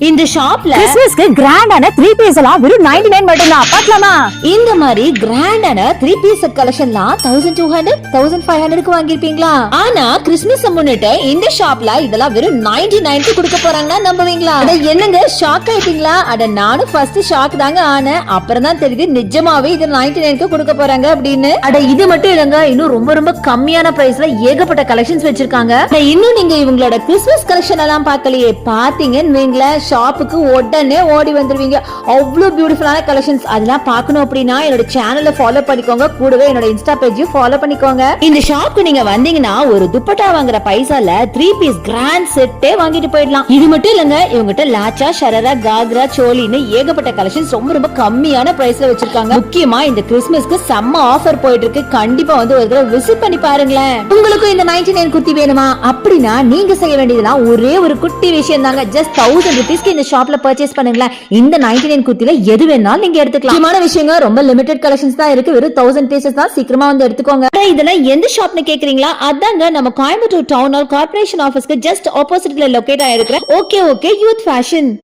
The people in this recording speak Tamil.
இந்த ஷாப்ல கிறிஸ்மஸ்க்கு கிராண்டான 3 பீஸ் எல்லாம் வெறும் 99 மட்டும் தான். பார்க்கலாமா? இந்த மாதிரி கிராண்டான 3 பீஸ் கலெக்ஷன்லாம் 1200 1500க்கு வாங்கிருப்பீங்களா? ஆனா கிறிஸ்மஸ் முன்னிட்டு இந்த ஷாப்ல இதெல்லாம் வெறும் 99க்கு கொடுக்க போறாங்கன்னா நம்புவீங்களா? அட என்னங்க ஷாக் ஆயிட்டீங்களா? அட நானும் ஃபர்ஸ்ட் ஷாக் தாங்க ஆனேன். அப்புறம் தான் தெரியுது நிஜமாவே இது 99க்கு கொடுக்க போறாங்க அப்படின்னு. அட இது மட்டும் இல்லங்க, இன்னும் ரொம்ப ரொம்ப கம்மியான பிரைஸ்ல ஏகப்பட்ட கலெக்ஷன்ஸ் வச்சிருக்காங்க. இன்னும் நீங்க இவங்களோட கிறிஸ்மஸ் கலெக்ஷன் எல்லாம் பார்க்கலையே, பாத்தீங்கன்னு வைங்களேன் ஷாப்புக்கு உடனே ஓடி வந்துருவீங்க. அவ்வளவு பியூட்டிஃபுல்லான கலெக்ஷன்ஸ். அதெல்லாம் பார்க்கணும் அப்படின்னா என்னோட சேனலை ஃபாலோ பண்ணிக்கோங்க, கூடவே என்னோட இன்ஸ்டா பேஜையும் ஃபாலோ பண்ணிக்கோங்க. இந்த ஷாப்புக்கு நீங்க வந்தீங்கன்னா ஒரு துப்பட்டா வாங்குற பைசால 3 பீஸ் கிராண்ட் செட்டே வாங்கிட்டு போயிடலாம். இது மட்டும் இல்லங்க, இவங்ககிட்ட லாச்சா, ஷரரா, காக்ரா, சோலின்னு ஏகப்பட்ட கலெக்ஷன்ஸ் ரொம்ப ரொம்ப கம்மியான பிரைஸ்ல வச்சிருக்காங்க. முக்கியமா இந்த கிறிஸ்மஸ்க்கு செம்ம ஆஃபர் போயிட்டு இருக்கு. கண்டிப்பா வந்து ஒரு தடவை விசிட் பண்ணி பாருங்களேன். உங்களுக்கும் இந்த 99 குர்த்தி வேணுமா அப்படின்னா நீங்க செய்ய வேண்டியதுலாம் ஒரே ஒரு குட்டி விஷயம் தாங்க. ஜஸ்ட் 1000 rupees இந்த ஷாப்ல பர்ச்சேஸ் பண்ணுங்களேன். இந்த 99 குர்த்தில எது வேணாலும் நீங்க எடுத்துக்கலாம். முக்கியமான விஷயங்க, ரொம்ப லிமிடெட் கலெக்ஷன்ஸ் தான் இருக்கு. வெறும் 1000 பீசஸ் தான். சீக்கிரமா வந்து எடுத்துக்கோங்க. இதெல்லாம் எந்த ஷாப்னு கேக்குறீங்களா? அதாங்க நம்ம கோயம்புத்தூர் டவுன் ஹால் கார்ப்பரேஷன் ஆபீஸ்க்கு ஜஸ்ட் ஆப்போசிட்ல லொகேட் ஆயிருக்கிற ஓகே யூத் ஃபேஷன்.